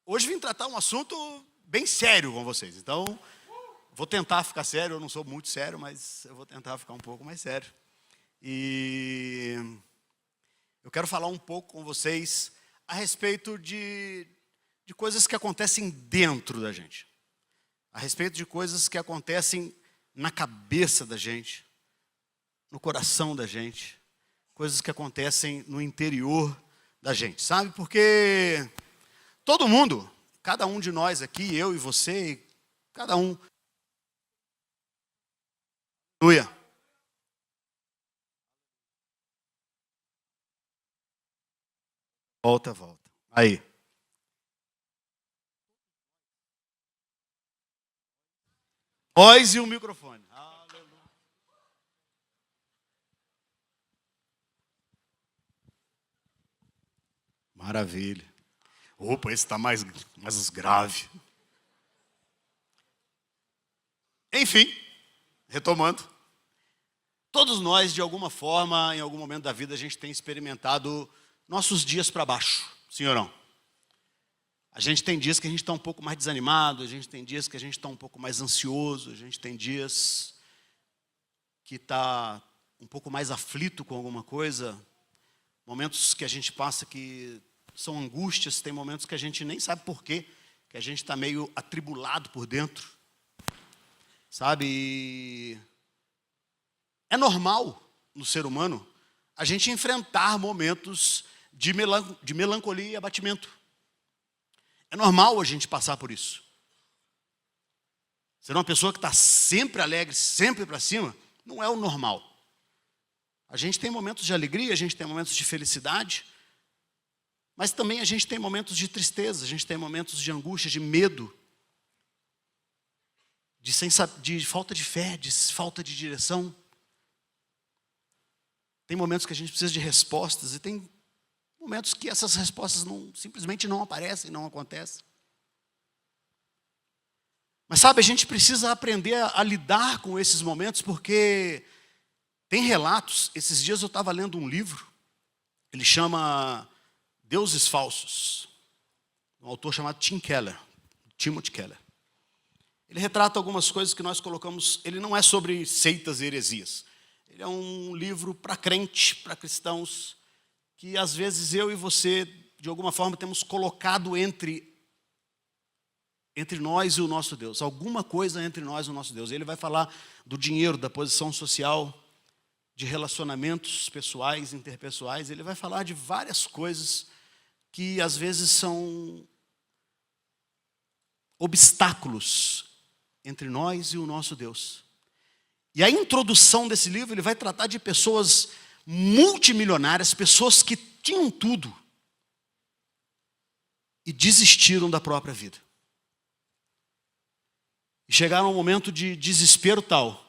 Hoje vim tratar um assunto bem sério com vocês. Então, vou tentar ficar sério. Eu não sou muito sério, mas eu vou tentar ficar um pouco mais sério. E eu quero falar um pouco com vocês a respeito de coisas que acontecem dentro da gente. A respeito de coisas que acontecem na cabeça da gente, no coração da gente. Coisas que acontecem no interior da gente, sabe? Porque todo mundo, cada um de nós aqui, eu e você, cada um. Aleluia. Volta. Aí. Voz e o microfone. Aleluia. Maravilha. Opa, esse está mais grave. Enfim, retomando. Todos nós, de alguma forma, em algum momento da vida, a gente tem experimentado nossos dias para baixo, sim ou não? A gente tem dias que a gente está um pouco mais desanimado, a gente tem dias que a gente está um pouco mais ansioso, a gente tem dias que está um pouco mais aflito com alguma coisa, momentos que a gente passa que são angústias, tem momentos que a gente nem sabe por quê, que a gente está meio atribulado por dentro, sabe? E é normal no ser humano a gente enfrentar momentos de melancolia e abatimento. É normal a gente passar por isso. Ser uma pessoa que está sempre alegre, sempre para cima, não é o normal. A gente tem momentos de alegria, a gente tem momentos de felicidade, mas também a gente tem momentos de tristeza, a gente tem momentos de angústia, de medo, de falta de fé, de falta de direção. Tem momentos que a gente precisa de respostas e tem momentos que essas respostas simplesmente não aparecem, não acontecem. Mas sabe, a gente precisa aprender a lidar com esses momentos, porque tem relatos. Esses dias eu estava lendo um livro, ele chama Deuses Falsos, um autor chamado Timothy Keller. Ele retrata algumas coisas que nós colocamos, ele não é sobre seitas e heresias. Ele é um livro para crente, para cristãos, que às vezes eu e você, de alguma forma, temos colocado entre nós e o nosso Deus. Alguma coisa entre nós e o nosso Deus. Ele vai falar do dinheiro, da posição social, de relacionamentos pessoais, interpessoais. Ele vai falar de várias coisas que às vezes são obstáculos entre nós e o nosso Deus. E a introdução desse livro, ele vai tratar de pessoas multimilionárias, pessoas que tinham tudo e desistiram da própria vida. E chegaram a um momento de desespero tal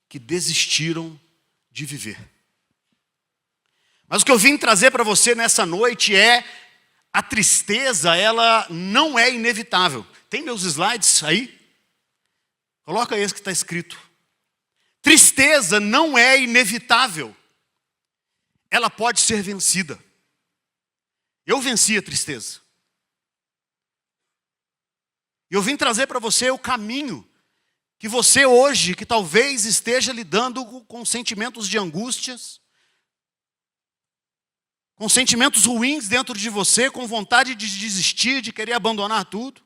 que desistiram de viver. Mas o que eu vim trazer para você nessa noite é: a tristeza, ela não é inevitável. Tem meus slides aí? Coloca esse que está escrito. Tristeza não é inevitável. Ela pode ser vencida. Eu venci a tristeza. Eu vim trazer para você o caminho que você hoje, que talvez esteja lidando com sentimentos de angústias, com sentimentos ruins dentro de você, com vontade de desistir, de querer abandonar tudo.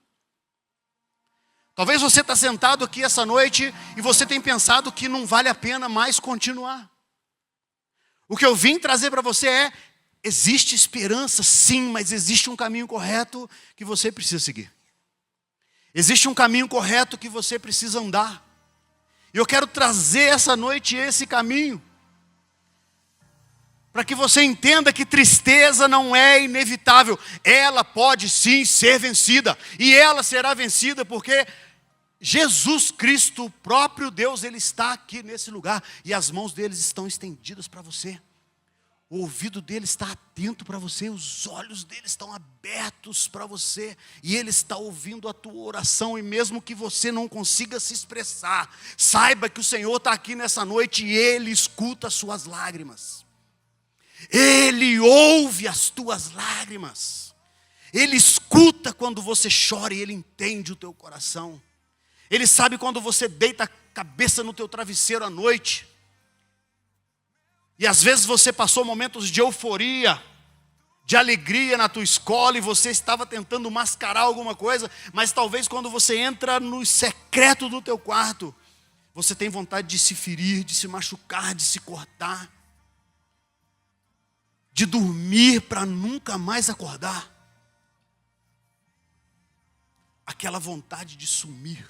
Talvez você está sentado aqui essa noite e você tem pensado que não vale a pena mais continuar. O que eu vim trazer para você é: existe esperança, sim, mas existe um caminho correto que você precisa seguir. Existe um caminho correto que você precisa andar. E eu quero trazer essa noite esse caminho, para que você entenda que tristeza não é inevitável. Ela pode sim ser vencida. E ela será vencida porque Jesus Cristo, o próprio Deus, Ele está aqui nesse lugar. E as mãos dele estão estendidas para você. O ouvido dele está atento para você. Os olhos dele estão abertos para você. E ele está ouvindo a tua oração. E mesmo que você não consiga se expressar, saiba que o Senhor está aqui nessa noite e Ele escuta as suas lágrimas. Ele ouve as tuas lágrimas. Ele escuta quando você chora e Ele entende o teu coração. Ele sabe quando você deita a cabeça no teu travesseiro à noite. E às vezes você passou momentos de euforia, de alegria na tua escola e você estava tentando mascarar alguma coisa, mas talvez quando você entra no secreto do teu quarto, você tem vontade de se ferir, de se machucar, de se cortar, de dormir para nunca mais acordar. Aquela vontade de sumir.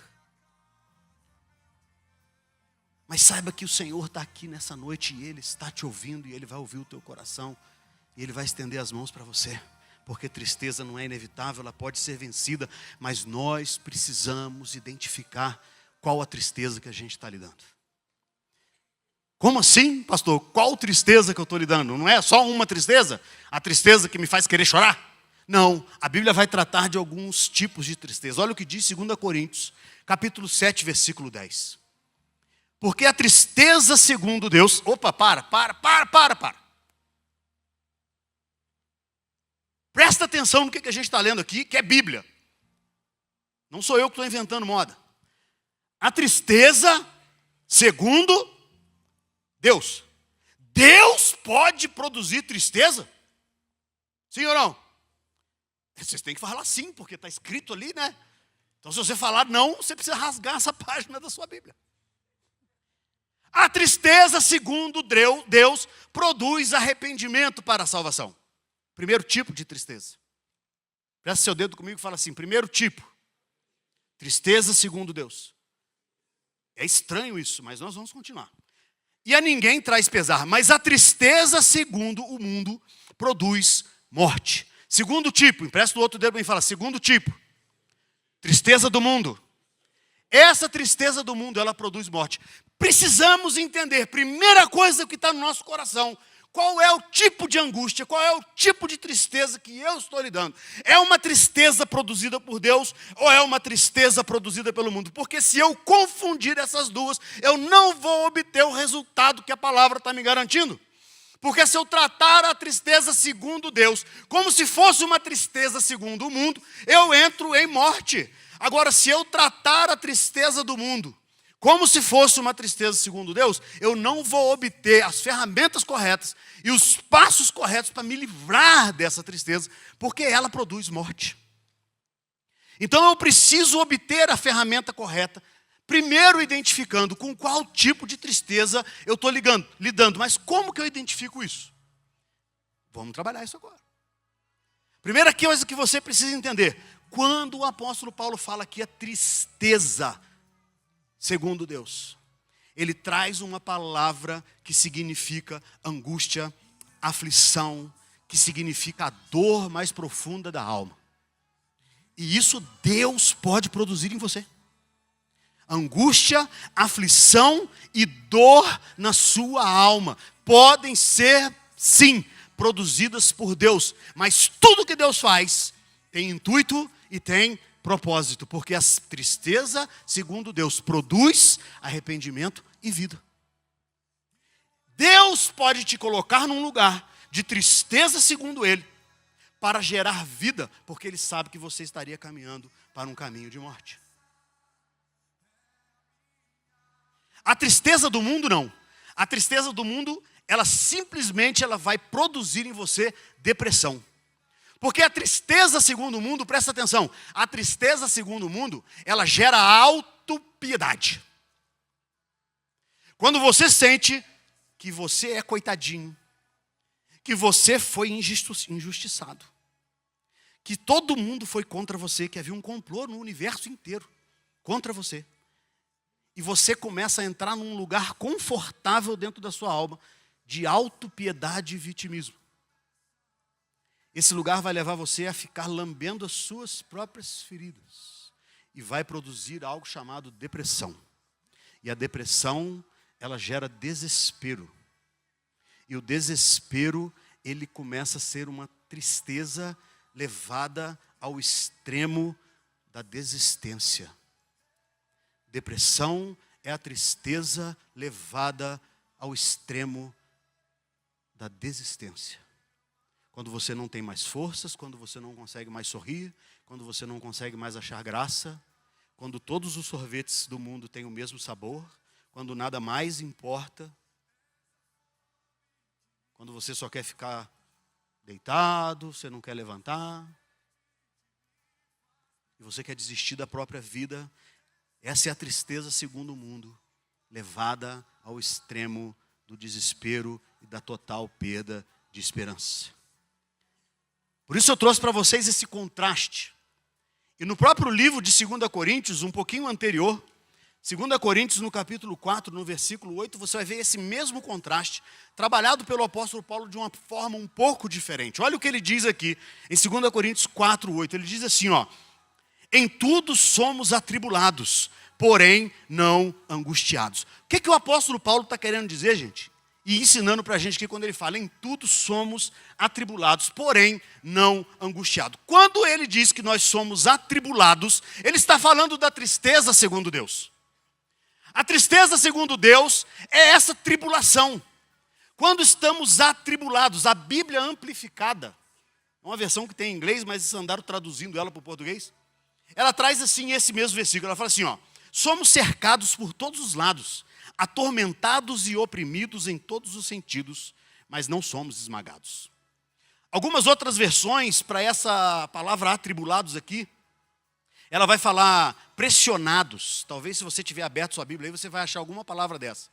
Mas saiba que o Senhor está aqui nessa noite e Ele está te ouvindo e Ele vai ouvir o teu coração. E Ele vai estender as mãos para você. Porque tristeza não é inevitável, ela pode ser vencida. Mas nós precisamos identificar qual a tristeza que a gente está lidando. Como assim, pastor? Qual tristeza que eu estou lidando? Não é só uma tristeza? A tristeza que me faz querer chorar? Não, a Bíblia vai tratar de alguns tipos de tristeza. Olha o que diz 2 Coríntios, capítulo 7, versículo 10. Porque a tristeza segundo Deus... Opa, para. Presta atenção no que a gente está lendo aqui, que é Bíblia. Não sou eu que estou inventando moda. A tristeza segundo Deus. Deus pode produzir tristeza? Sim ou não? Vocês têm que falar sim, porque está escrito ali, né? Então se você falar não, você precisa rasgar essa página da sua Bíblia. A tristeza, segundo Deus, produz arrependimento para a salvação. Primeiro tipo de tristeza. Presta seu dedo comigo e fala assim, primeiro tipo. Tristeza segundo Deus. É estranho isso, mas nós vamos continuar. E a ninguém traz pesar, mas a tristeza segundo o mundo produz morte. Segundo tipo, empresta o outro dedo e fala, segundo tipo. Tristeza do mundo. Essa tristeza do mundo, ela produz morte. Precisamos entender, primeira coisa que está no nosso coração, qual é o tipo de angústia, qual é o tipo de tristeza que eu estou lidando. É uma tristeza produzida por Deus ou é uma tristeza produzida pelo mundo? Porque se eu confundir essas duas, eu não vou obter o resultado que a palavra está me garantindo. Porque se eu tratar a tristeza segundo Deus, como se fosse uma tristeza segundo o mundo, eu entro em morte. Agora, se eu tratar a tristeza do mundo como se fosse uma tristeza segundo Deus, eu não vou obter as ferramentas corretas e os passos corretos para me livrar dessa tristeza, porque ela produz morte. Então eu preciso obter a ferramenta correta, primeiro identificando com qual tipo de tristeza eu estou lidando. Mas como que eu identifico isso? Vamos trabalhar isso agora. Primeira coisa que você precisa entender, quando o apóstolo Paulo fala que é tristeza segundo Deus, ele traz uma palavra que significa angústia, aflição, que significa a dor mais profunda da alma. E isso Deus pode produzir em você. Angústia, aflição e dor na sua alma podem ser, sim, produzidas por Deus. Mas tudo que Deus faz tem intuito e tem propósito, porque a tristeza, segundo Deus, produz arrependimento e vida. Deus pode te colocar num lugar de tristeza, segundo Ele, para gerar vida, porque Ele sabe que você estaria caminhando para um caminho de morte. A tristeza do mundo, não. A tristeza do mundo, ela simplesmente vai produzir em você depressão. Porque a tristeza segundo o mundo, presta atenção, a tristeza segundo o mundo, ela gera autopiedade. Quando você sente que você é coitadinho, que você foi injustiçado, que todo mundo foi contra você, que havia um complô no universo inteiro contra você, e você começa a entrar num lugar confortável dentro da sua alma, de autopiedade e vitimismo. Esse lugar vai levar você a ficar lambendo as suas próprias feridas. E vai produzir algo chamado depressão. E a depressão, ela gera desespero. E o desespero, ele começa a ser uma tristeza levada ao extremo da desistência. Depressão é a tristeza levada ao extremo da desistência. Quando você não tem mais forças, quando você não consegue mais sorrir, quando você não consegue mais achar graça, quando todos os sorvetes do mundo têm o mesmo sabor, quando nada mais importa, quando você só quer ficar deitado, você não quer levantar, e você quer desistir da própria vida, essa é a tristeza segundo o mundo, levada ao extremo do desespero e da total perda de esperança. Por isso eu trouxe para vocês esse contraste. E no próprio livro de 2 Coríntios, um pouquinho anterior, 2 Coríntios no capítulo 4, no versículo 8, você vai ver esse mesmo contraste, trabalhado pelo apóstolo Paulo de uma forma um pouco diferente. Olha o que ele diz aqui, em 2 Coríntios 4, 8. Ele diz assim, ó: em tudo somos atribulados, porém não angustiados. O que o apóstolo Paulo está querendo dizer, gente? E ensinando para a gente que quando ele fala, em tudo somos atribulados, porém não angustiados. Quando ele diz que nós somos atribulados, ele está falando da tristeza segundo Deus. A tristeza segundo Deus é essa tribulação. Quando estamos atribulados, a Bíblia amplificada, é uma versão que tem em inglês, mas eles andaram traduzindo ela para o português. Ela traz assim esse mesmo versículo, ela fala assim, ó: somos cercados por todos os lados, atormentados e oprimidos em todos os sentidos, mas não somos esmagados. Algumas outras versões para essa palavra atribulados aqui, ela vai falar pressionados. Talvez se você tiver aberto sua Bíblia aí, você vai achar alguma palavra dessa.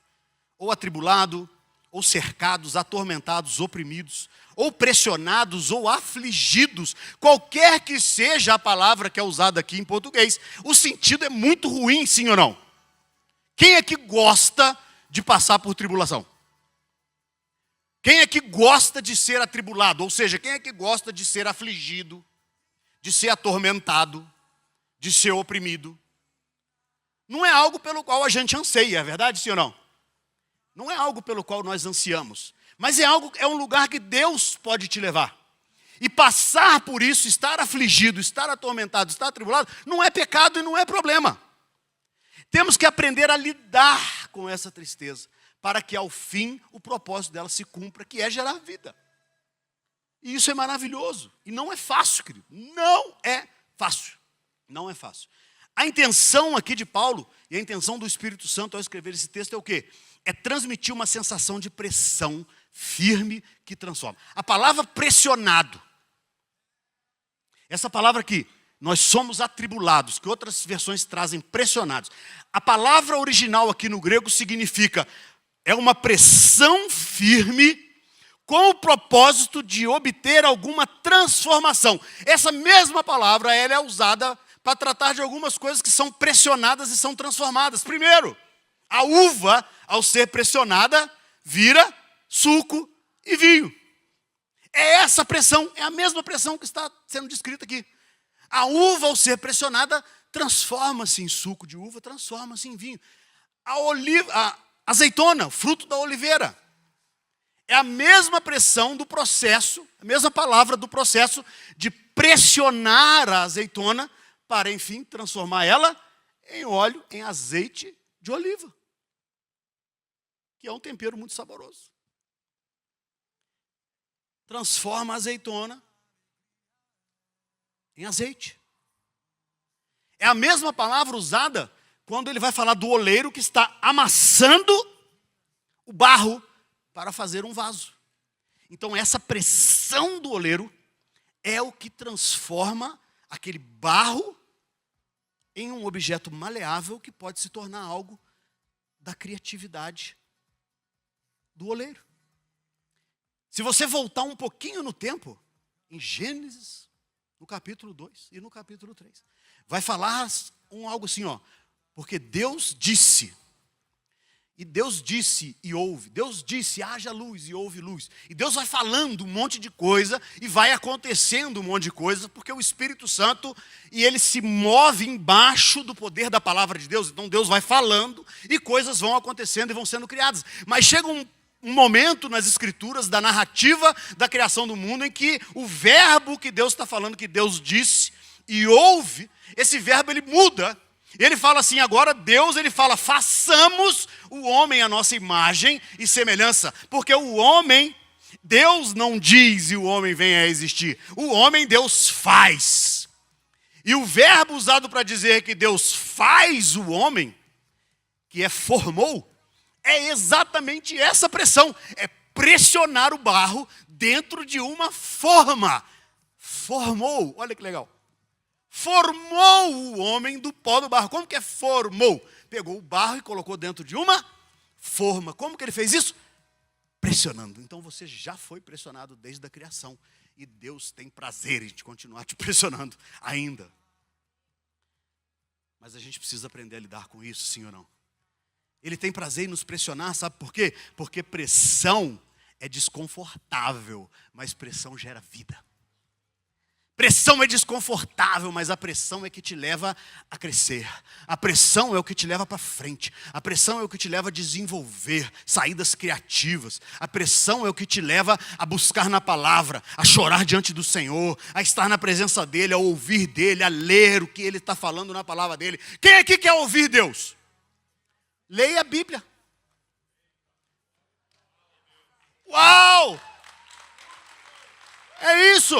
Ou atribulado, ou cercados, atormentados, oprimidos, ou pressionados, ou afligidos. Qualquer que seja a palavra que é usada aqui em português, o sentido é muito ruim, sim ou não? Quem é que gosta de passar por tribulação? Quem é que gosta de ser atribulado? Ou seja, quem é que gosta de ser afligido, de ser atormentado, de ser oprimido? Não é algo pelo qual a gente anseia, é verdade, sim ou não? Não é algo pelo qual nós ansiamos, mas é um lugar que Deus pode te levar. E passar por isso, estar afligido, estar atormentado, estar atribulado, não é pecado e não é problema. Temos que aprender a lidar com essa tristeza, para que ao fim o propósito dela se cumpra, que é gerar vida. E isso é maravilhoso. E não é fácil, querido. Não é fácil. Não é fácil. A intenção aqui de Paulo, e a intenção do Espírito Santo ao escrever esse texto é o quê? É transmitir uma sensação de pressão firme que transforma. A palavra pressionado, essa palavra aqui, nós somos atribulados, que outras versões trazem pressionados. A palavra original aqui no grego significa, é uma pressão firme com o propósito de obter alguma transformação. Essa mesma palavra, ela é usada para tratar de algumas coisas que são pressionadas e são transformadas. Primeiro, a uva, ao ser pressionada, vira suco e vinho. É essa pressão, é a mesma pressão que está sendo descrita aqui. A uva, ao ser pressionada, transforma-se em suco de uva, transforma-se em vinho. A azeitona, o fruto da oliveira, é a mesma pressão do processo, a mesma palavra do processo de pressionar a azeitona para, enfim, transformar ela em óleo, em azeite de oliva, que é um tempero muito saboroso. Transforma a azeitona em azeite. É a mesma palavra usada quando ele vai falar do oleiro que está amassando o barro para fazer um vaso. Então essa pressão do oleiro é o que transforma aquele barro em um objeto maleável que pode se tornar algo da criatividade do oleiro. Se você voltar um pouquinho no tempo, em Gênesis, no capítulo 2 e no capítulo 3, vai falar algo assim, ó, porque Deus disse, e Deus disse e houve, Deus disse, haja luz e houve luz, e Deus vai falando um monte de coisa, e vai acontecendo um monte de coisa, porque o Espírito Santo, e ele se move embaixo do poder da palavra de Deus, então Deus vai falando, e coisas vão acontecendo e vão sendo criadas, mas chega um momento nas escrituras da narrativa da criação do mundo em que o verbo que Deus está falando, que Deus disse e houve, esse verbo ele muda, ele fala assim, agora Deus ele fala, façamos o homem à nossa imagem e semelhança, porque o homem Deus não diz e o homem vem a existir. O homem Deus faz. E o verbo usado para dizer que Deus faz o homem, que é formou, é exatamente essa pressão. É pressionar o barro dentro de uma forma. Formou, olha que legal. Formou o homem do pó do barro. Como que é formou? Pegou o barro e colocou dentro de uma forma. Como que ele fez isso? Pressionando. Então você já foi pressionado desde a criação. E Deus tem prazer em te continuar te pressionando ainda. Mas a gente precisa aprender a lidar com isso, sim ou não? Ele tem prazer em nos pressionar, sabe por quê? Porque pressão é desconfortável, mas pressão gera vida. Pressão é desconfortável, mas a pressão é que te leva a crescer. A pressão é o que te leva para frente. A pressão é o que te leva a desenvolver saídas criativas. A pressão é o que te leva a buscar na palavra, a chorar diante do Senhor, a estar na presença dEle, a ouvir dEle, a ler o que Ele está falando na palavra dEle. Quem aqui quer ouvir Deus? Leia a Bíblia. Uau! É isso!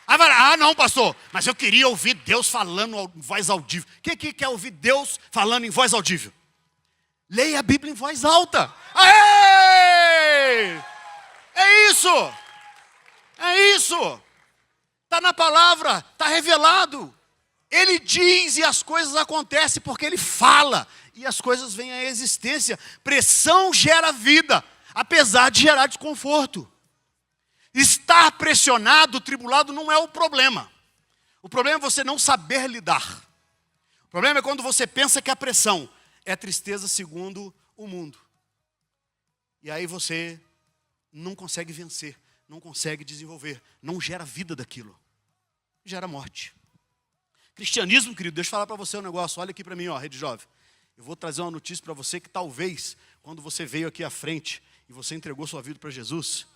Aí vai lá, não, pastor, mas eu queria ouvir Deus falando em voz audível. Quem aqui quer ouvir Deus falando em voz audível? Leia a Bíblia em voz alta. Aê! É isso! É isso! Está na palavra, está revelado. Ele diz e as coisas acontecem porque Ele fala. E as coisas vêm à existência. Pressão gera vida, apesar de gerar desconforto. Estar pressionado, tribulado, não é o problema. O problema é você não saber lidar. O problema é quando você pensa que a pressão é tristeza segundo o mundo. E aí você não consegue vencer, não consegue desenvolver, não gera vida daquilo. Gera morte. Cristianismo, querido, deixa eu falar para você um negócio. Olha aqui para mim, ó, Rede Jovem. Eu vou trazer uma notícia para você que talvez, quando você veio aqui à frente e você entregou sua vida para Jesus,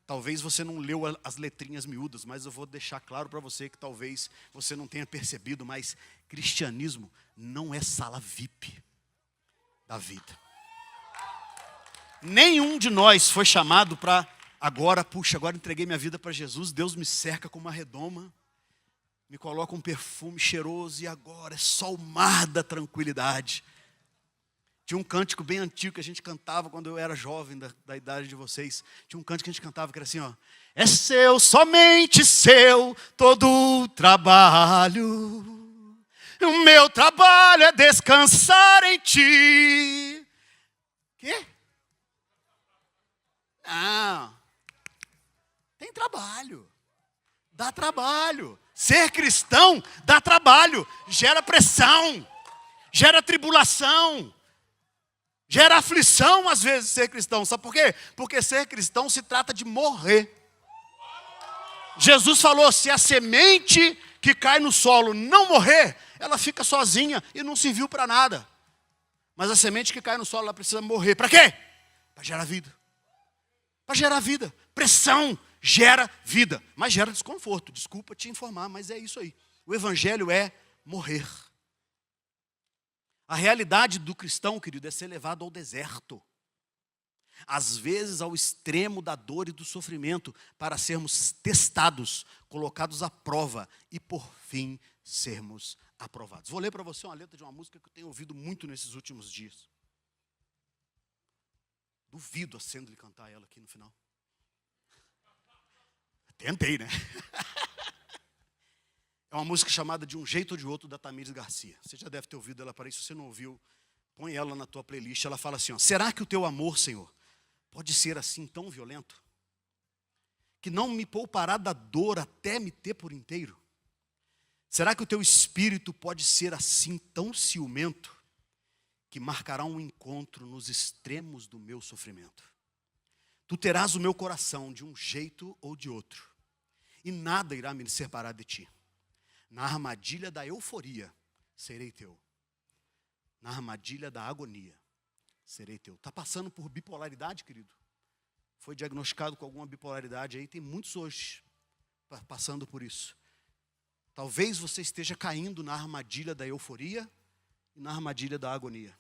talvez você não leu as letrinhas miúdas, mas eu vou deixar claro para você que talvez você não tenha percebido, mas cristianismo não é sala VIP da vida. Nenhum de nós foi chamado para agora entreguei minha vida para Jesus, Deus me cerca com uma redoma, me coloca um perfume cheiroso e agora é só o mar da tranquilidade. Tinha um cântico bem antigo que a gente cantava quando eu era jovem, da idade de vocês. Tinha um cântico que a gente cantava que era assim, ó. É seu, somente seu, todo o trabalho. O meu trabalho é descansar em ti. Quê? Não. Tem trabalho. Dá trabalho. Ser cristão dá trabalho. Gera pressão. Gera tribulação. Gera aflição, às vezes, ser cristão. Sabe por quê? Porque ser cristão se trata de morrer. Jesus falou, se a semente que cai no solo não morrer, ela fica sozinha e não serviu para nada. Mas a semente que cai no solo, ela precisa morrer. Para quê? Para gerar vida. Para gerar vida. Pressão gera vida, mas gera desconforto. Desculpa te informar, mas é isso aí. O evangelho é morrer. A realidade do cristão, querido, é ser levado ao deserto. Às vezes ao extremo da dor e do sofrimento, para sermos testados, colocados à prova e por fim sermos aprovados. Vou ler para você uma letra de uma música que eu tenho ouvido muito nesses últimos dias. Duvido a Sandra cantar ela aqui no final. Tentei, né? É uma música chamada De Um Jeito ou de Outro, da Tamires Garcia. Você já deve ter ouvido ela para isso. Se você não ouviu, põe ela na tua playlist. Ela fala assim, ó, será que o teu amor, Senhor, pode ser assim tão violento? Que não me poupará da dor até me ter por inteiro? Será que o teu espírito pode ser assim tão ciumento? Que marcará um encontro nos extremos do meu sofrimento? Tu terás o meu coração de um jeito ou de outro, e nada irá me separar de ti. Na armadilha da euforia, serei teu. Na armadilha da agonia, serei teu. Está passando por bipolaridade, querido? Foi diagnosticado com alguma bipolaridade aí? Tem muitos hoje passando por isso. Talvez você esteja caindo na armadilha da euforia e na armadilha da agonia.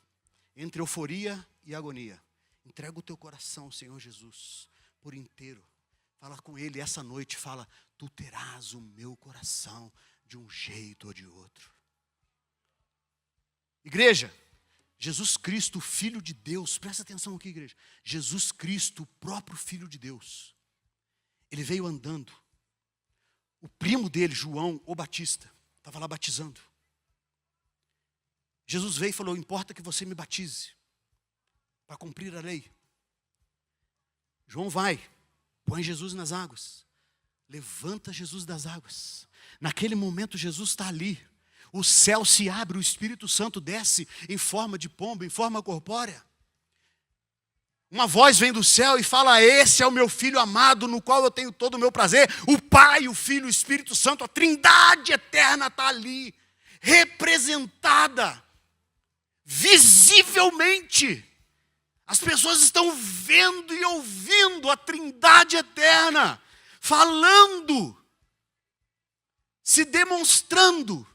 Entre euforia e agonia. Entrega o teu coração, Senhor Jesus. por inteiro. Fala com ele essa noite, fala, tu terás o meu coração de um jeito ou de outro. Igreja, Jesus Cristo, Filho de Deus, presta atenção aqui, igreja. Jesus Cristo, o próprio Filho de Deus, ele veio andando. O primo dele, João, o Batista, estava lá batizando. Jesus veio e falou, importa que você me batize, para cumprir a lei. João vai, põe Jesus nas águas, levanta Jesus das águas. Naquele momento Jesus está ali. O céu se abre, o Espírito Santo desce em forma de pomba, em forma corpórea. Uma voz vem do céu e fala, esse é o meu Filho amado, no qual eu tenho todo o meu prazer. O Pai, o Filho, o Espírito Santo, a Trindade eterna está ali, representada, visivelmente. As pessoas estão vendo e ouvindo a Trindade eterna, falando, se demonstrando.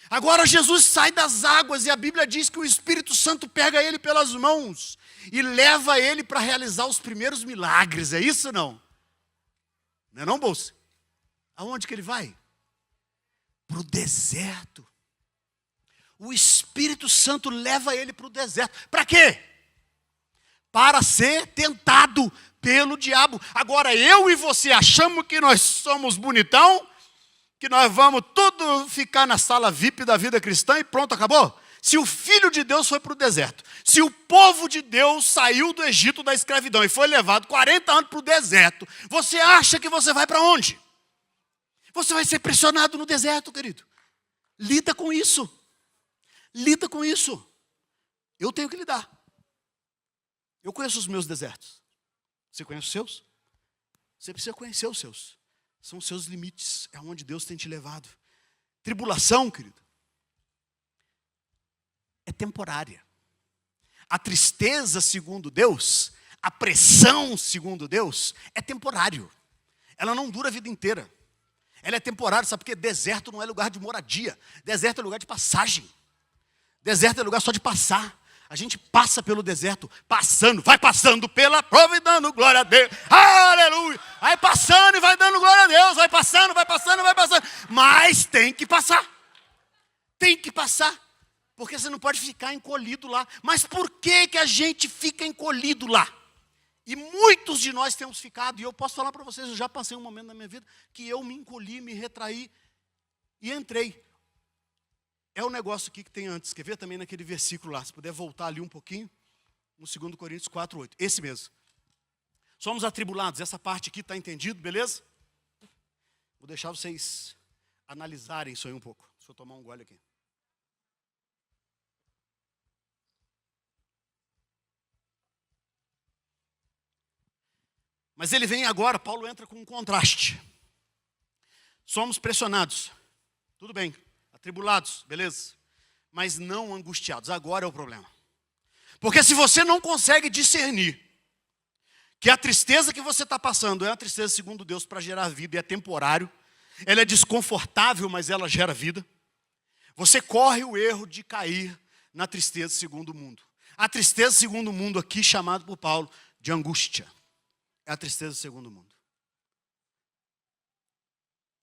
Agora Jesus sai das águas e a Bíblia diz que o Espírito Santo pega ele pelas mãos e leva ele para realizar os primeiros milagres. É isso ou não? Não é não, Bolsa? Aonde que ele vai? Para o deserto. O Espírito Santo leva ele para o deserto. Para quê? Para ser tentado pelo diabo. Agora eu e você achamos que nós somos bonitão, que nós vamos tudo ficar na sala VIP da vida cristã e pronto, acabou? Se o Filho de Deus foi para o deserto, se o povo de Deus saiu do Egito da escravidão e foi levado 40 anos para o deserto, você acha que você vai para onde? Você vai ser pressionado no deserto, querido. Lida com isso. Lida com isso. Eu tenho que lidar. Eu conheço os meus desertos. Você conhece os seus? Você precisa conhecer os seus. São os seus limites, é onde Deus tem te levado. Tribulação, querido, é temporária. A tristeza, segundo Deus, a pressão, segundo Deus, é temporário. Ela não dura a vida inteira. Ela é temporária, sabe por quê? Deserto não é lugar de moradia. Deserto é lugar de passagem. Deserto é lugar só de passar. A gente passa pelo deserto, passando, vai passando pela prova e dando glória a Deus. Aleluia! Vai passando e vai dando glória a Deus. Vai passando, vai passando, vai passando. Mas tem que passar. Tem que passar. Porque você não pode ficar encolhido lá. Mas por que que a gente fica encolhido lá? E muitos de nós temos ficado. E eu posso falar para vocês, eu já passei um momento na minha vida que eu me encolhi, me retraí e entrei. É o negócio aqui que tem antes. Quer ver também naquele versículo lá? Se puder voltar ali um pouquinho. No 2 Coríntios 4:8. Esse mesmo. Somos atribulados. Essa parte aqui está entendido, beleza? Vou deixar vocês analisarem isso aí um pouco. Deixa eu tomar um gole aqui. Mas ele vem agora, Paulo entra com um contraste. Somos pressionados. Tudo bem. Atribulados, beleza? Mas não angustiados. Agora é o problema. Porque se você não consegue discernir que a tristeza que você está passando é a tristeza segundo Deus para gerar vida e é temporário, ela é desconfortável, mas ela gera vida, você corre o erro de cair na tristeza segundo o mundo. A tristeza segundo o mundo aqui, chamado por Paulo de angústia, é a tristeza segundo o mundo.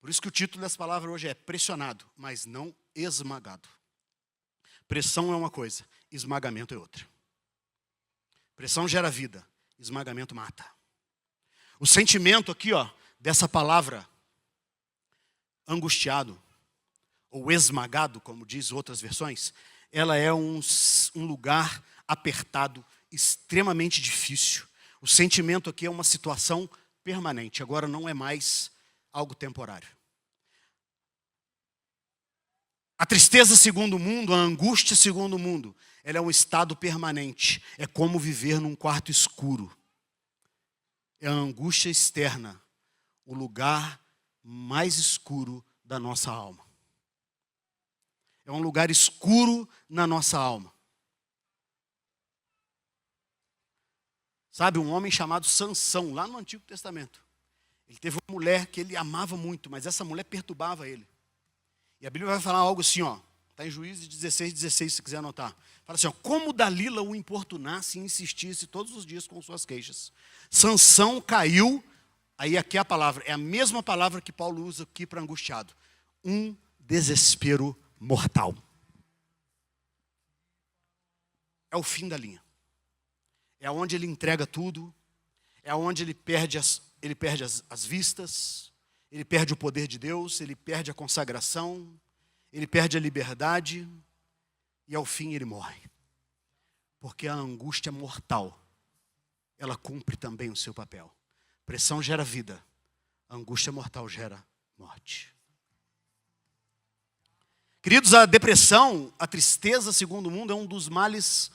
Por isso que o título dessa palavra hoje é pressionado, mas não esmagado. Pressão é uma coisa, esmagamento é outra. Pressão gera vida, esmagamento mata. O sentimento aqui, ó, dessa palavra angustiado, ou esmagado, como diz outras versões, ela é um lugar apertado, extremamente difícil. O sentimento aqui é uma situação permanente, agora não é mais algo temporário. A tristeza segundo o mundo, a angústia segundo o mundo, ela é um estado permanente. É como viver num quarto escuro. É a angústia externa, o lugar mais escuro da nossa alma. É um lugar escuro na nossa alma. Sabe, um homem chamado Sansão, lá no Antigo Testamento. Ele teve uma mulher que ele amava muito, mas essa mulher perturbava ele. E a Bíblia vai falar algo assim, ó. Está em Juízes 16, se quiser anotar. Fala assim, ó, como Dalila o importunasse e insistisse todos os dias com suas queixas. Sansão caiu, aí aqui é a palavra, é a mesma palavra que Paulo usa aqui para angustiado. Um desespero mortal. É o fim da linha. É onde ele entrega tudo, é onde ele perde as vistas, ele perde o poder de Deus, ele perde a consagração, ele perde a liberdade e ao fim ele morre. Porque a angústia mortal, ela cumpre também o seu papel. Pressão gera vida, a angústia mortal gera morte. Queridos, a depressão, a tristeza, segundo o mundo, é um dos males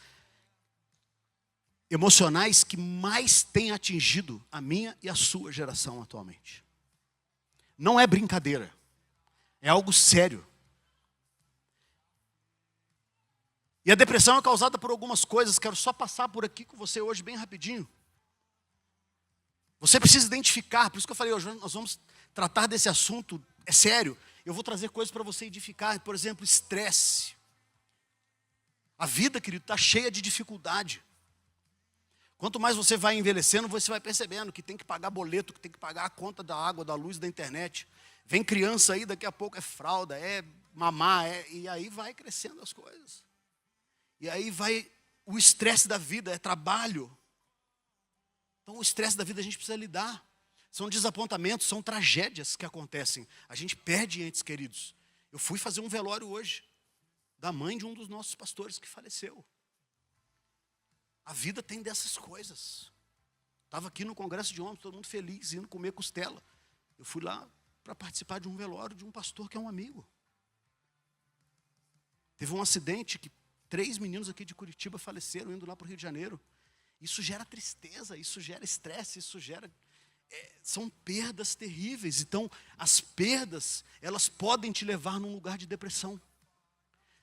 emocionais que mais tem atingido a minha e a sua geração atualmente. Não é brincadeira, é algo sério. E a depressão é causada por algumas coisas, quero só passar por aqui com você hoje bem rapidinho. Você precisa identificar, por isso que eu falei, hoje nós vamos tratar desse assunto, é sério. Eu vou trazer coisas para você edificar, por exemplo, estresse. A vida, querido, está cheia de dificuldade. Quanto mais você vai envelhecendo, você vai percebendo que tem que pagar boleto, que tem que pagar a conta da água, da luz, da internet. Vem criança aí, daqui a pouco é fralda, é mamar, e aí vai crescendo as coisas. E aí vai o estresse da vida, é trabalho. Então o estresse da vida a gente precisa lidar. São desapontamentos, são tragédias que acontecem. A gente perde entes queridos. Eu fui fazer um velório hoje, da mãe de um dos nossos pastores que faleceu. A vida tem dessas coisas. Estava aqui no congresso de homens, todo mundo feliz, indo comer costela. Eu fui lá para participar de um velório de um pastor que é um amigo. Teve um acidente que 3 meninos aqui de Curitiba faleceram indo lá para o Rio de Janeiro. Isso gera tristeza, isso gera estresse, isso gera... são perdas terríveis. Então, as perdas, elas podem te levar num lugar de depressão.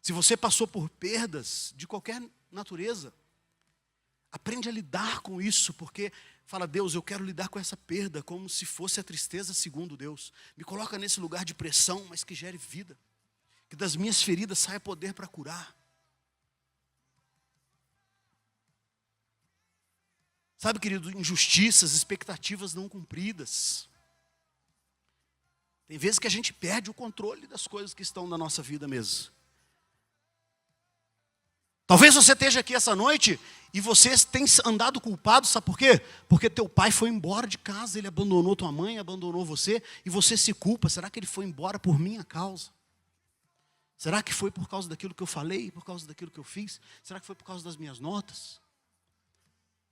Se você passou por perdas de qualquer natureza, aprende a lidar com isso, porque fala, Deus, eu quero lidar com essa perda como se fosse a tristeza segundo Deus. Me coloca nesse lugar de pressão, mas que gere vida. Que das minhas feridas saia poder para curar. Sabe, querido, injustiças, expectativas não cumpridas. Tem vezes que a gente perde o controle das coisas que estão na nossa vida mesmo. Talvez você esteja aqui essa noite e você tenha andado culpado, sabe por quê? Porque teu pai foi embora de casa, ele abandonou tua mãe, abandonou você, e você se culpa. Será que ele foi embora por minha causa? Será que foi por causa daquilo que eu falei, por causa daquilo que eu fiz? Será que foi por causa das minhas notas?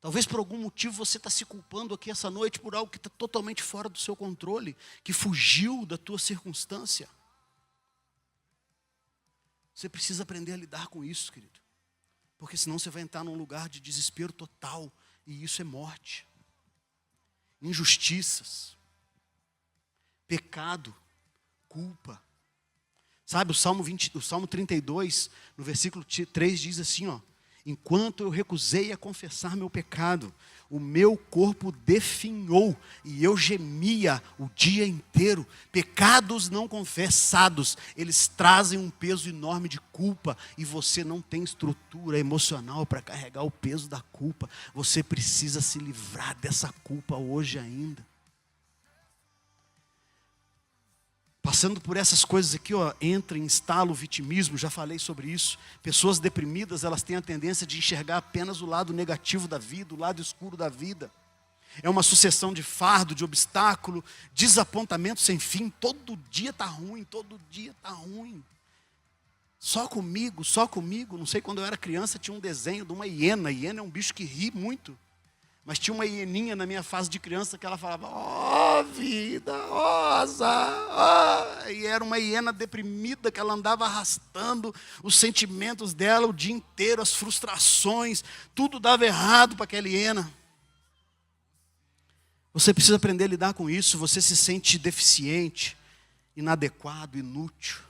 Talvez por algum motivo você está se culpando aqui essa noite por algo que está totalmente fora do seu controle, que fugiu da tua circunstância. Você precisa aprender a lidar com isso, querido. Porque senão você vai entrar num lugar de desespero total, e isso é morte. Injustiças, pecado, culpa. Sabe, o Salmo 32, no versículo 3 diz assim, ó: enquanto eu recusei a confessar meu pecado, o meu corpo definhou e eu gemia o dia inteiro. Pecados não confessados, eles trazem um peso enorme de culpa e você não tem estrutura emocional para carregar o peso da culpa. Você precisa se livrar dessa culpa hoje ainda. Passando por essas coisas aqui, ó, entra em instalo o vitimismo, já falei sobre isso. Pessoas deprimidas, elas têm a tendência de enxergar apenas o lado negativo da vida, o lado escuro da vida. É uma sucessão de fardo, de obstáculo, desapontamento sem fim. Todo dia está ruim, todo dia está ruim. Só comigo. Não sei, quando eu era criança tinha um desenho de uma hiena. A hiena é um bicho que ri muito. Mas tinha uma hieninha na minha fase de criança que ela falava, ó vida, ó azar, e era uma hiena deprimida que ela andava arrastando os sentimentos dela o dia inteiro, as frustrações, tudo dava errado para aquela hiena. Você precisa aprender a lidar com isso. Você se sente deficiente, inadequado, inútil.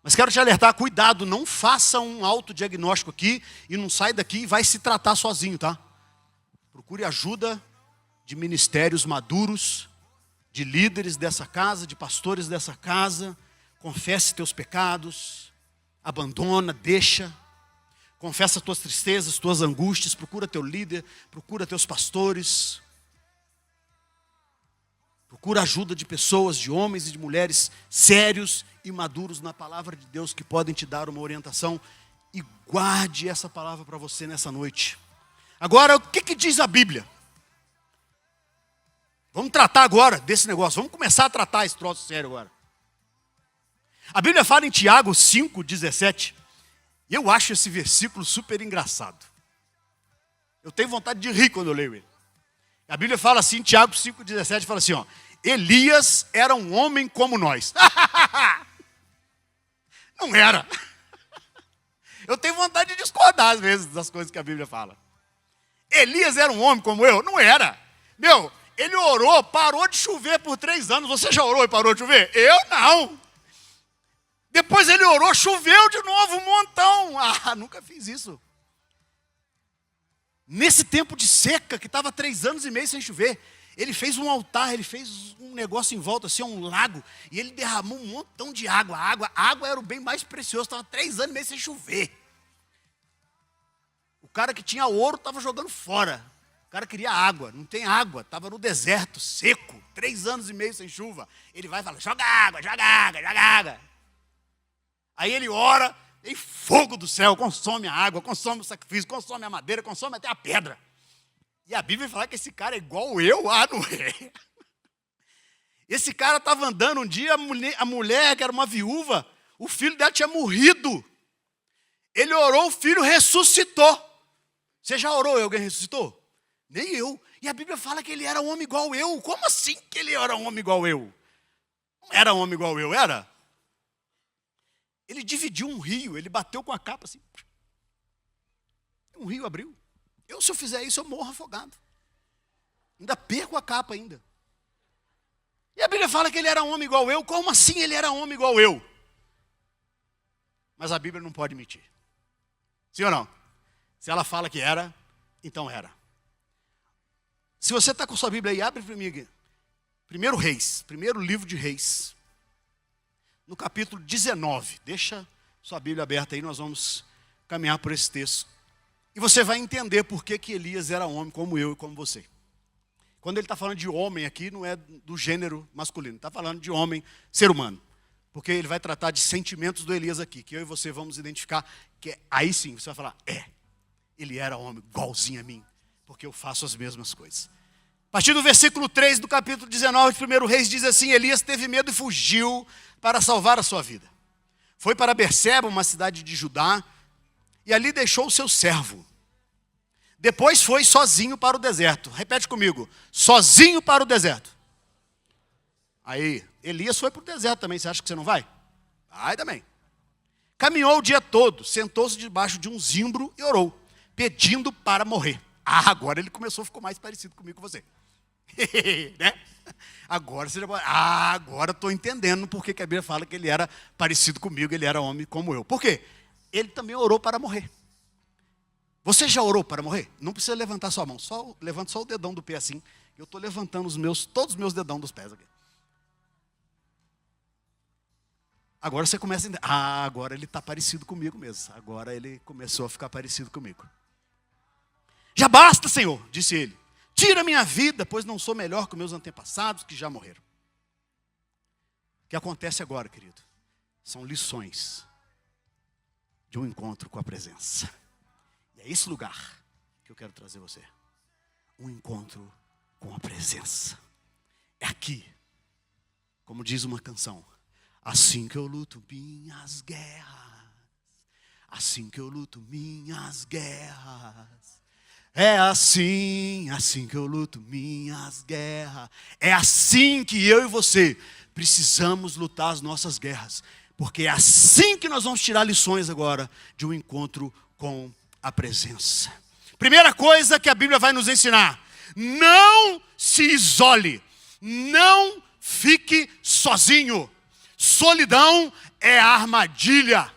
Mas quero te alertar, cuidado, não faça um autodiagnóstico aqui e não sai daqui e vai se tratar sozinho, tá? Procure ajuda de ministérios maduros, de líderes dessa casa, de pastores dessa casa. confesse teus pecados, abandona, deixa. Confessa tuas tristezas, tuas angústias, procura teu líder, procura teus pastores. Procura a ajuda de pessoas, de homens e de mulheres sérios e maduros na palavra de Deus que podem te dar uma orientação. E guarde essa palavra para você nessa noite. Agora, o que diz a Bíblia? Vamos tratar agora desse negócio. Vamos começar a tratar esse troço sério agora. A Bíblia fala em Tiago 5,17. E eu acho esse versículo super engraçado. Eu tenho vontade de rir quando eu leio ele. A Bíblia fala assim, Tiago 5,17, fala assim, ó. Elias era um homem como nós. Não era. Eu tenho vontade de discordar às vezes das coisas que a Bíblia fala. Elias era um homem como eu? Não era. Meu, ele orou, parou de chover por 3 anos. Você já orou e parou de chover? Eu não. Depois ele orou, choveu de novo um montão. Nunca fiz isso. Nesse tempo de seca, que estava 3 anos e meio sem chover, ele fez um altar, ele fez um negócio em volta, assim, um lago, e ele derramou um montão de água. A água era o bem mais precioso, estava 3 anos e meio sem chover. O cara que tinha ouro estava jogando fora. O cara queria água, não tem água, estava no deserto, seco, 3 anos e meio sem chuva. Ele vai e fala, joga água, joga água, joga água. Aí ele ora, e fogo do céu, consome a água, consome o sacrifício, consome a madeira, consome até a pedra. E a Bíblia fala que esse cara é igual eu, não é. Esse cara estava andando um dia, a mulher, que era uma viúva, o filho dela tinha morrido. Ele orou, o filho ressuscitou. Você já orou e alguém ressuscitou? Nem eu. E a Bíblia fala que ele era um homem igual eu. Como assim que ele era um homem igual eu? Não era um homem igual eu, era? Ele dividiu um rio, ele bateu com a capa assim. Um rio abriu. Se eu fizer isso, eu morro afogado. Ainda perco a capa ainda. E a Bíblia fala que ele era um homem igual eu. Como assim ele era um homem igual eu? Mas a Bíblia não pode mentir. Sim ou não? Se ela fala que era, então era. Se você está com sua Bíblia aí, abre para mim. Primeiro Reis, primeiro livro de Reis. No capítulo 19. Deixa sua Bíblia aberta aí, nós vamos caminhar por esse texto. E você vai entender por que Elias era homem como eu e como você. Quando ele está falando de homem aqui, não é do gênero masculino. Está falando de homem, ser humano. Porque ele vai tratar de sentimentos do Elias aqui, que eu e você vamos identificar, que aí sim, você vai falar, ele era homem igualzinho a mim, porque eu faço as mesmas coisas. A partir do versículo 3 do capítulo 19 de 1 Reis diz assim, Elias teve medo e fugiu para salvar a sua vida. Foi para Berseba, uma cidade de Judá, e ali deixou o seu servo. Depois foi sozinho para o deserto. Repete comigo, sozinho para o deserto. Aí, Elias foi para o deserto também, você acha que você não vai? Vai também. Caminhou o dia todo, sentou-se debaixo de um zimbro e orou, pedindo para morrer. Agora ele começou a ficar mais parecido comigo que você. Né? Agora você já pode... agora estou entendendo por que a Bíblia fala que ele era parecido comigo, ele era homem como eu. Por quê? Ele também orou para morrer. Você já orou para morrer? Não precisa levantar sua mão, levanta só o dedão do pé assim. Eu estou levantando todos os meus dedão dos pés aqui. Agora você começa a entender. Agora ele está parecido comigo mesmo. Agora ele começou a ficar parecido comigo. Já basta, Senhor, disse ele. Tira minha vida, pois não sou melhor que meus antepassados que já morreram. O que acontece agora, querido? São lições de um encontro com a presença. E é esse lugar que eu quero trazer você. Um encontro com a presença. É aqui, como diz uma canção. Assim que eu luto minhas guerras. Assim que eu luto minhas guerras. É assim que eu luto minhas guerras. É assim que eu e você precisamos lutar as nossas guerras. Porque é assim que nós vamos tirar lições agora de um encontro com a presença. Primeira coisa que a Bíblia vai nos ensinar. Não se isole. Não fique sozinho. Solidão é armadilha.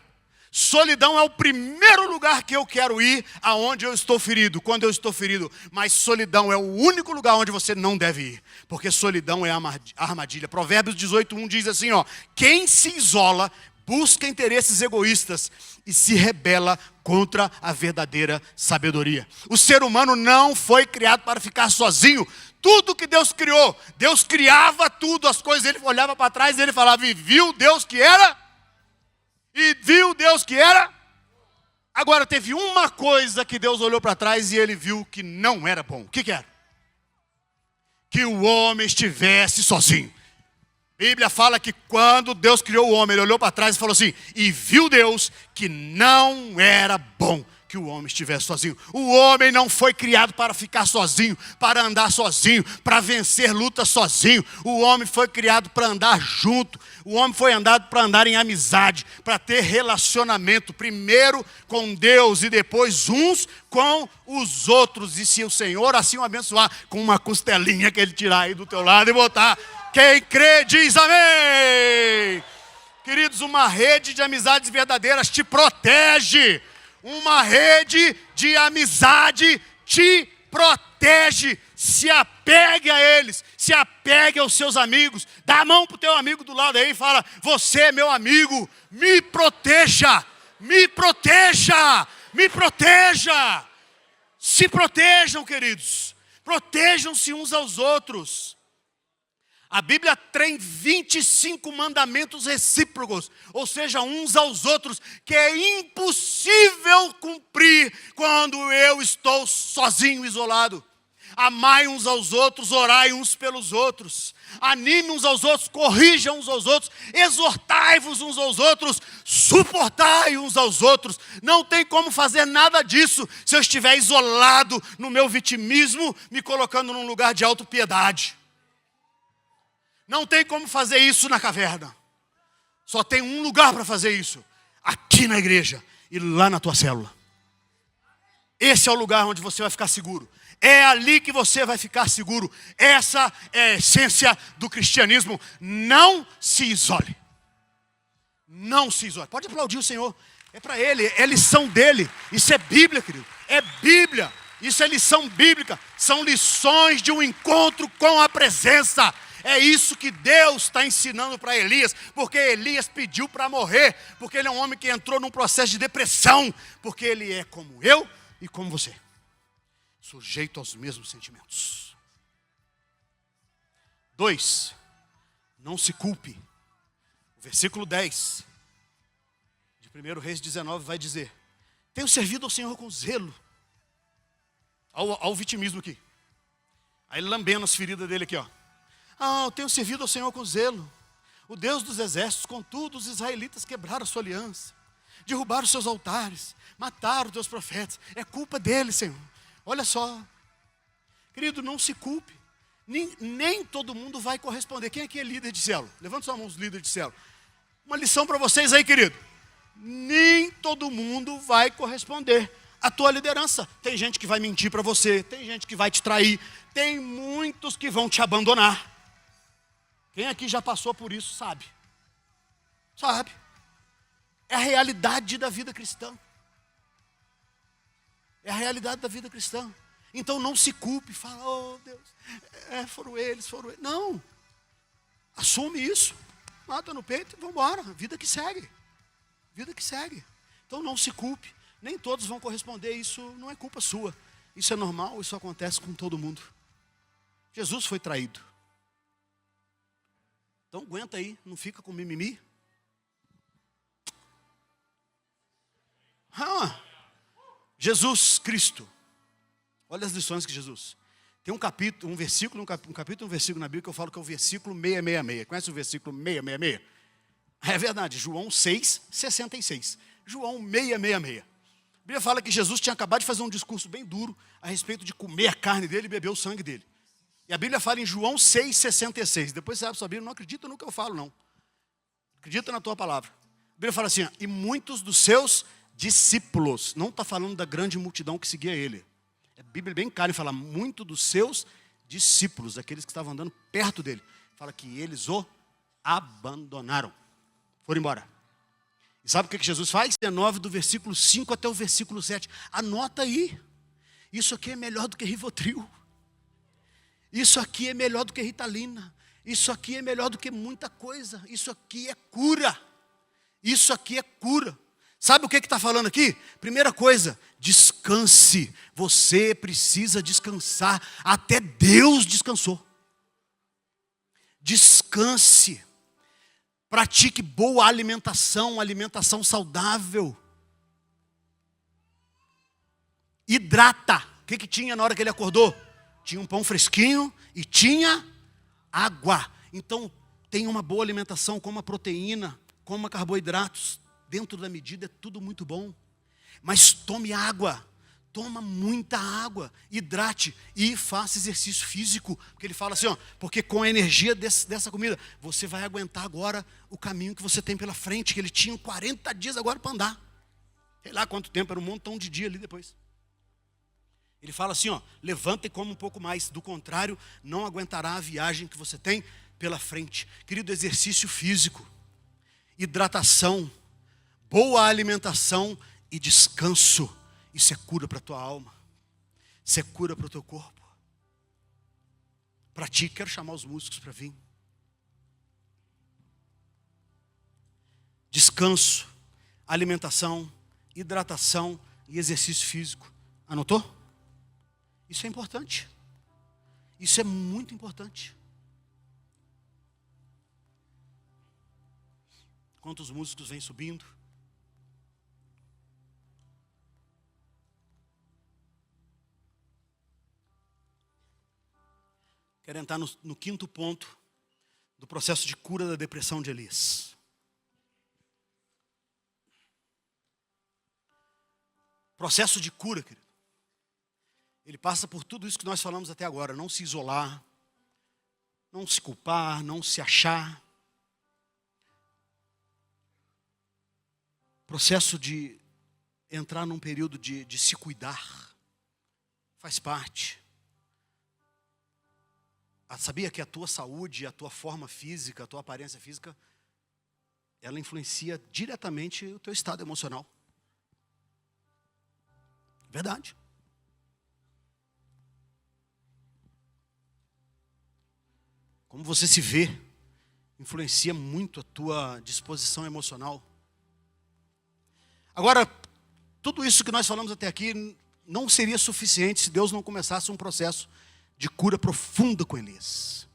Solidão é o primeiro lugar que eu quero ir aonde eu estou ferido, quando eu estou ferido. Mas solidão é o único lugar onde você não deve ir, porque solidão é a armadilha. Provérbios 18:1 diz assim, ó: quem se isola busca interesses egoístas e se rebela contra a verdadeira sabedoria. O ser humano não foi criado para ficar sozinho. Tudo que Deus criou, Deus criava tudo, as coisas, ele olhava para trás e ele falava, e viu Deus que era? E viu Deus que era? Agora teve uma coisa que Deus olhou para trás e ele viu que não era bom. O que era? Que o homem estivesse sozinho. A Bíblia fala que quando Deus criou o homem, ele olhou para trás e falou assim, e viu Deus que não era bom que o homem estivesse sozinho. O homem não foi criado para ficar sozinho, para andar sozinho, para vencer lutas sozinho. O homem foi criado para andar junto. O homem foi andado para andar em amizade, para ter relacionamento, primeiro com Deus e depois uns com os outros. E se o Senhor assim o abençoar, com uma costelinha que ele tirar aí do teu lado e botar, quem crê diz amém. Queridos, uma rede de amizades verdadeiras te protege. Uma rede de amizade te protege. Se apegue a eles, se apegue aos seus amigos. Dá a mão para o teu amigo do lado aí e fala, você é meu amigo, me proteja, me proteja, me proteja. Se protejam, queridos, protejam-se uns aos outros. A Bíblia tem 25 mandamentos recíprocos, ou seja, uns aos outros, que é impossível cumprir quando eu estou sozinho, isolado. Amai uns aos outros, orai uns pelos outros, anime uns aos outros, corrijam uns aos outros, exortai-vos uns aos outros, suportai uns aos outros. Não tem como fazer nada disso se eu estiver isolado no meu vitimismo, me colocando num lugar de autopiedade. Não tem como fazer isso na caverna. Só tem um lugar para fazer isso. Aqui na igreja e lá na tua célula. Esse é o lugar onde você vai ficar seguro. É ali que você vai ficar seguro. Essa é a essência do cristianismo. Não se isole. Não se isole. Pode aplaudir o Senhor. É para Ele, é lição dele. Isso é Bíblia, querido. É Bíblia. Isso é lição bíblica. São lições de um encontro com a presença. É isso que Deus está ensinando para Elias, porque Elias pediu para morrer, porque ele é um homem que entrou num processo de depressão, porque ele é como eu e como você, sujeito aos mesmos sentimentos. 2, não se culpe. O versículo 10 de 1 Reis 19 vai dizer, tenho servido ao Senhor com zelo. Ao vitimismo aqui. Aí lambendo as feridas dele aqui, ó. Eu tenho servido ao Senhor com zelo. O Deus dos exércitos, contudo, os israelitas quebraram a sua aliança, derrubaram os seus altares, mataram os teus profetas. É culpa deles, Senhor. Olha só. Querido, não se culpe. Nem todo mundo vai corresponder. Quem aqui é líder de célula? Levanta sua mão, os líderes de célula. Uma lição para vocês aí, querido. Nem todo mundo vai corresponder à tua liderança. Tem gente que vai mentir para você, tem gente que vai te trair, tem muitos que vão te abandonar. Quem aqui já passou por isso sabe. Sabe. É a realidade da vida cristã. É a realidade da vida cristã. Então não se culpe, fala, oh Deus, foram eles. Não. Assume isso. Mata no peito e vamos embora. Vida que segue. Vida que segue. Então não se culpe. Nem todos vão corresponder. Isso não é culpa sua. Isso é normal, isso acontece com todo mundo. Jesus foi traído. Então aguenta aí, não fica com mimimi. Jesus Cristo. Olha as lições que Jesus. Tem um capítulo, um versículo na Bíblia que eu falo que é o versículo 666. Conhece o versículo 666? É verdade, João 6,66. João 666. A Bíblia fala que Jesus tinha acabado de fazer um discurso bem duro a respeito de comer a carne dele e beber o sangue dele. E a Bíblia fala em João 6,66. Depois você abre sua Bíblia, não acredita no que eu falo, não. Acredita na tua palavra. A Bíblia fala assim, e muitos dos seus discípulos, não está falando da grande multidão que seguia ele. A Bíblia bem clara e fala, muito dos seus discípulos, aqueles que estavam andando perto dele. Fala que eles o abandonaram. Foram embora. E sabe o que Jesus faz? 19 do versículo 5 até o versículo 7. Anota aí. Isso aqui é melhor do que Rivotril. Isso aqui é melhor do que Ritalina. Isso aqui é melhor do que muita coisa. Isso aqui é cura. Isso aqui é cura. Sabe o que está falando aqui? Primeira coisa, descanse. Você precisa descansar. Até Deus descansou. Descanse. Pratique boa alimentação, alimentação saudável. Hidrata. O que tinha na hora que ele acordou? Tinha um pão fresquinho e tinha água. Então, tenha uma boa alimentação, coma proteína, coma carboidratos. Dentro da medida é tudo muito bom. Mas tome água. Toma muita água, hidrate e faça exercício físico. Porque ele fala assim, ó, porque com a energia dessa comida, você vai aguentar agora o caminho que você tem pela frente, que ele tinha 40 dias agora para andar. Sei lá quanto tempo, era um montão de dia ali depois. Ele fala assim, ó, levanta e come um pouco mais. Do contrário, não aguentará a viagem que você tem pela frente. Querido, exercício físico, hidratação, boa alimentação e descanso. Isso é cura para a tua alma. Isso é cura para o teu corpo. Pratique. Quero chamar os músicos para vir. Descanso, alimentação, hidratação e exercício físico. Anotou? Isso é importante. Isso é muito importante. Enquanto os músicos vêm subindo. Quero entrar no quinto ponto do processo de cura da depressão de Elias. Processo de cura, querido. Ele passa por tudo isso que nós falamos até agora. Não se isolar, não se culpar, não se achar. Processo de entrar num período de se cuidar. Faz parte. Sabia que a tua saúde, a tua forma física, a tua aparência física, ela influencia diretamente o teu estado emocional. Verdade. Como você se vê, influencia muito a tua disposição emocional. Agora, tudo isso que nós falamos até aqui não seria suficiente se Deus não começasse um processo de cura profunda com Elias.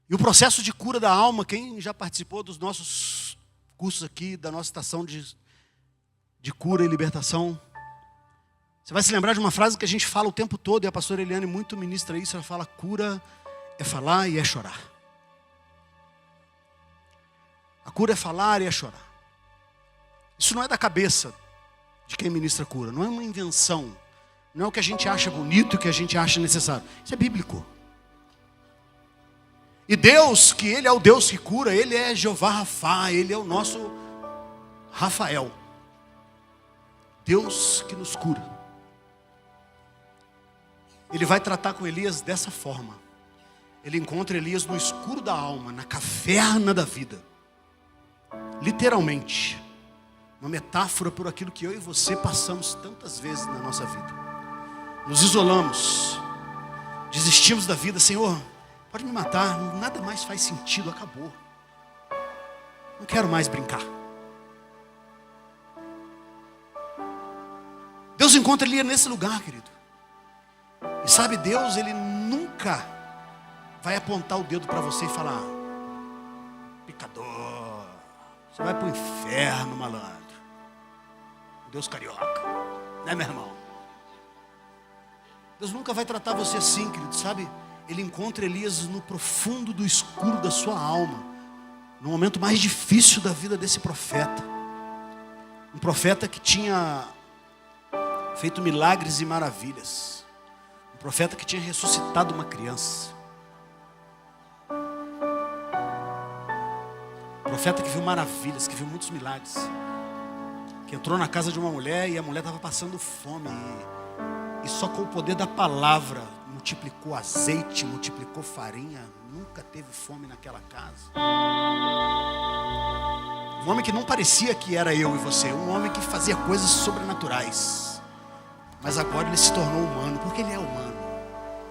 E o processo de cura da alma, quem já participou dos nossos cursos aqui, da nossa estação de cura e libertação, você vai se lembrar de uma frase que a gente fala o tempo todo, e a pastora Eliane muito ministra isso, ela fala, cura é falar e é chorar. A cura é falar e é chorar. Isso não é da cabeça de quem ministra cura, não é uma invenção. Não é o que a gente acha bonito e o que a gente acha necessário. Isso é bíblico. E Deus, que Ele é o Deus que cura, Ele é Jeová Rafá, Ele é o nosso Rafael. Deus que nos cura. Ele vai tratar com Elias dessa forma. Ele encontra Elias no escuro da alma, na caverna da vida. Literalmente. Uma metáfora por aquilo que eu e você passamos tantas vezes na nossa vida. Nos isolamos, desistimos da vida. Senhor, pode me matar, nada mais faz sentido, acabou. Não quero mais brincar. Deus encontra Elias nesse lugar, querido. E sabe, Deus, Ele nunca vai apontar o dedo para você e falar, pecador, você vai para o inferno, malandro. Deus carioca, né, meu irmão? Deus nunca vai tratar você assim, querido, sabe? Ele encontra Elias no profundo do escuro da sua alma, no momento mais difícil da vida desse profeta. Um profeta que tinha feito milagres e maravilhas. Um profeta que tinha ressuscitado uma criança. Um profeta que viu maravilhas, que viu muitos milagres. Que entrou na casa de uma mulher e a mulher estava passando fome. E só com o poder da palavra multiplicou azeite, multiplicou farinha. Nunca teve fome naquela casa. Um homem que não parecia que era eu e você. Um homem que fazia coisas sobrenaturais. Mas agora ele se tornou humano, porque ele é humano.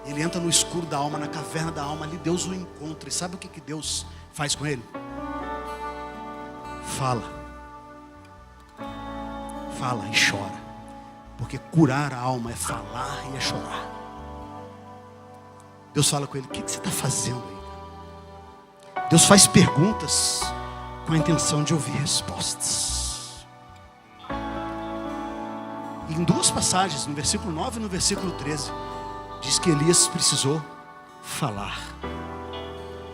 Ele entra no escuro da alma, na caverna da alma. Ali Deus o encontra. E sabe o que Deus faz com ele? Fala. Fala e chora. Porque curar a alma é falar e é chorar. Deus fala com ele: o que você está fazendo aí? Deus faz perguntas com a intenção de ouvir respostas. E em duas passagens, no versículo 9 e no versículo 13, diz que Elias precisou falar.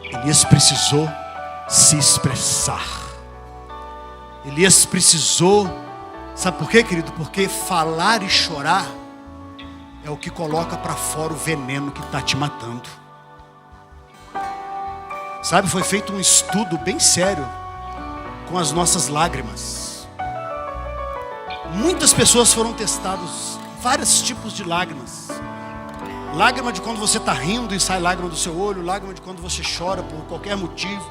Elias precisou se expressar. Elias precisou, sabe por quê, querido? Porque falar e chorar é o que coloca para fora o veneno que está te matando. Sabe, foi feito um estudo bem sério com as nossas lágrimas. Muitas pessoas foram testadas, vários tipos de lágrimas. Lágrima de quando você está rindo e sai lágrima do seu olho. Lágrima de quando você chora por qualquer motivo.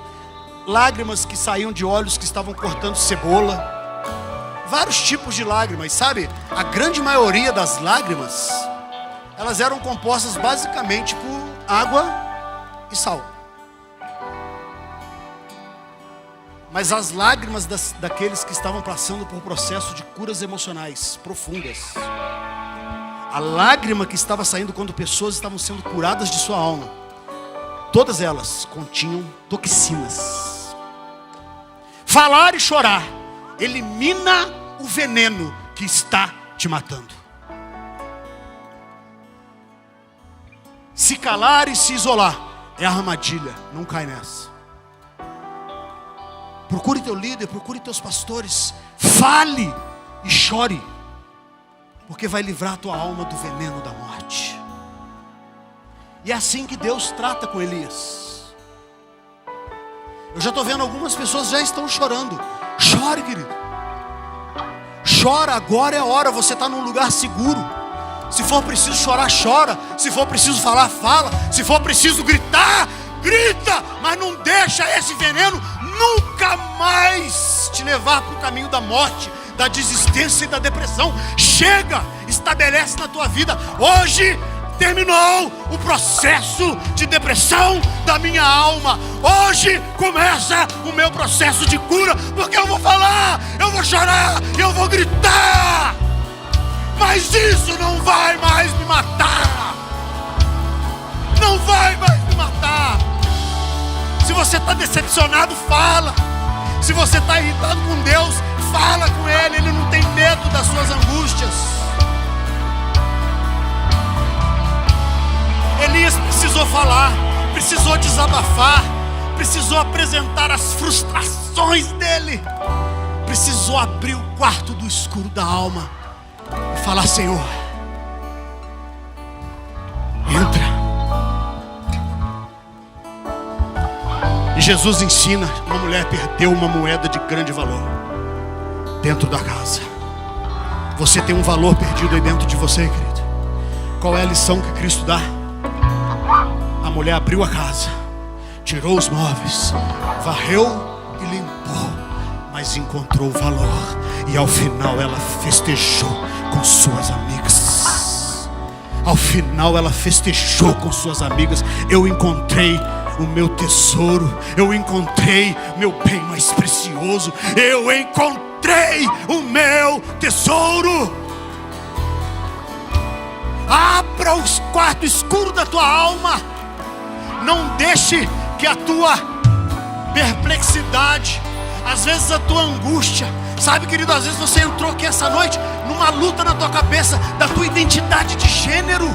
Lágrimas que saíam de olhos que estavam cortando cebola. Vários tipos de lágrimas, sabe? A grande maioria das lágrimas, elas eram compostas basicamente por água e sal. Mas as lágrimas daqueles que estavam passando por processo de curas emocionais profundas, a lágrima que estava saindo quando pessoas estavam sendo curadas de sua alma, todas elas continham toxinas. Falar e chorar elimina o veneno que está te matando. Se calar e se isolar é armadilha, não cai nessa. Procure teu líder, procure teus pastores, fale e chore, porque vai livrar a tua alma do veneno da morte. E é assim que Deus trata com Elias. Eu já estou vendo algumas pessoas já estão chorando. Chore, querido. Chora, agora é a hora. Você está num lugar seguro. Se for preciso chorar, chora. Se for preciso falar, fala. Se for preciso gritar, grita. Mas não deixa esse veneno nunca mais te levar para o caminho da morte, da desistência e da depressão. Chega, estabelece na tua vida. Hoje terminou o processo de depressão da minha alma. Hoje começa o meu processo de cura, porque eu vou falar, eu vou chorar, eu vou gritar. Mas isso não vai mais me matar. Não vai mais me matar. Se você está decepcionado, fala. Se você está irritado com Deus, fala com Ele. Ele não tem medo das suas angústias. Elias precisou falar, precisou desabafar, precisou apresentar as frustrações dele, precisou abrir o quarto do escuro da alma e falar: Senhor, entra. E Jesus ensina: uma mulher perdeu uma moeda de grande valor dentro da casa. Você tem um valor perdido aí dentro de você, querido. Qual é a lição que Cristo dá? A mulher abriu a casa, tirou os móveis, varreu e limpou, mas encontrou o valor. E ao final ela festejou com suas amigas. Ao final ela festejou com suas amigas. Eu encontrei o meu tesouro. Eu encontrei meu bem mais precioso. Eu encontrei o meu tesouro. Abra o quarto escuro da tua alma. Não deixe que a tua perplexidade, às vezes a tua angústia, sabe, querido, às vezes você entrou aqui essa noite numa luta na tua cabeça da tua identidade de gênero.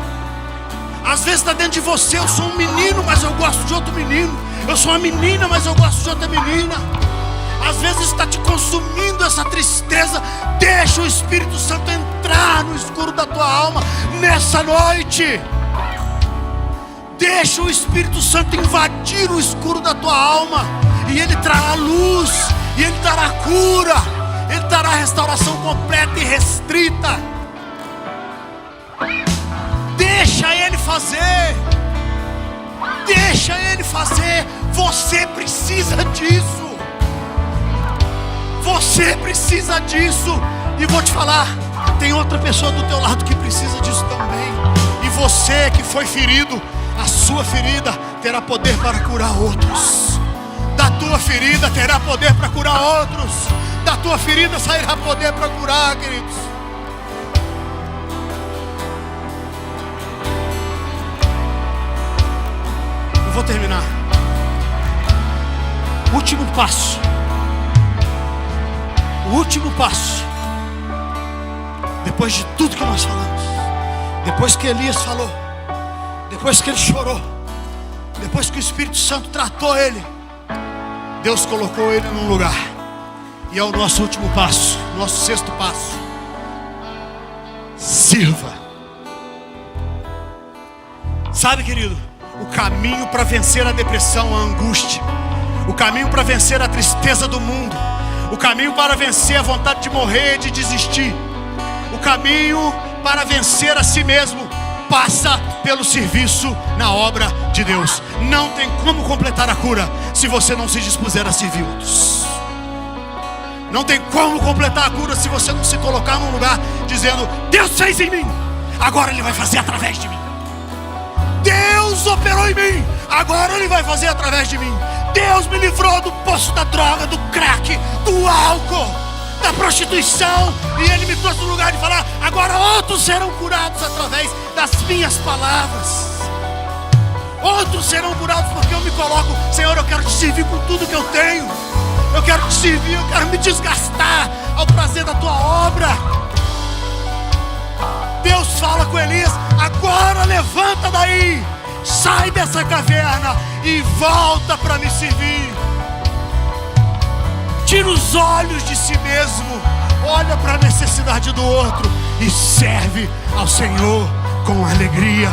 Às vezes está dentro de você: eu sou um menino, mas eu gosto de outro menino. Eu sou uma menina, mas eu gosto de outra menina. Às vezes está te consumindo essa tristeza. Deixa o Espírito Santo entrar no escuro da tua alma nessa noite. Deixa o Espírito Santo invadir o escuro da tua alma, e Ele trará luz, e Ele trará cura, Ele trará restauração completa e restrita. Deixa Ele fazer. Deixa Ele fazer. Você precisa disso. Você precisa disso. E vou te falar, tem outra pessoa do teu lado que precisa disso também. E você que foi ferido, a sua ferida terá poder para curar outros. Da tua ferida terá poder para curar outros. Da tua ferida sairá poder para curar, queridos. Eu vou terminar. Último passo. O último passo. Depois de tudo que nós falamos, depois que Elias falou, depois que ele chorou, depois que o Espírito Santo tratou ele, Deus colocou ele num lugar. E é o nosso último passo, nosso sexto passo. Sirva. Sabe, querido, o caminho para vencer a depressão, a angústia, o caminho para vencer a tristeza do mundo, o caminho para vencer a vontade de morrer, de desistir, o caminho para vencer a si mesmo passa pelo serviço na obra de Deus. Não tem como completar a cura se você não se dispuser a servir outros. Não tem como completar a cura se você não se colocar num lugar dizendo: Deus fez em mim, agora Ele vai fazer através de mim. Deus operou em mim, agora Ele vai fazer através de mim. Deus me livrou do poço da droga, do crack, do álcool, da prostituição, e Ele me trouxe no lugar de falar: agora outros serão curados através das minhas palavras. Outros serão curados porque eu me coloco: Senhor, eu quero te servir com tudo que eu tenho. Eu quero te servir, eu quero me desgastar ao prazer da tua obra. Deus fala com Elias: agora levanta daí, sai dessa caverna e volta para me servir. Tira os olhos de si mesmo, olha para a necessidade do outro e serve ao Senhor com alegria.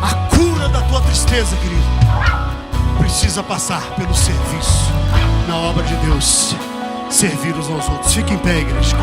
A cura da tua tristeza, querido, precisa passar pelo serviço na obra de Deus. Servir uns aos outros. Fique em pé, igreja.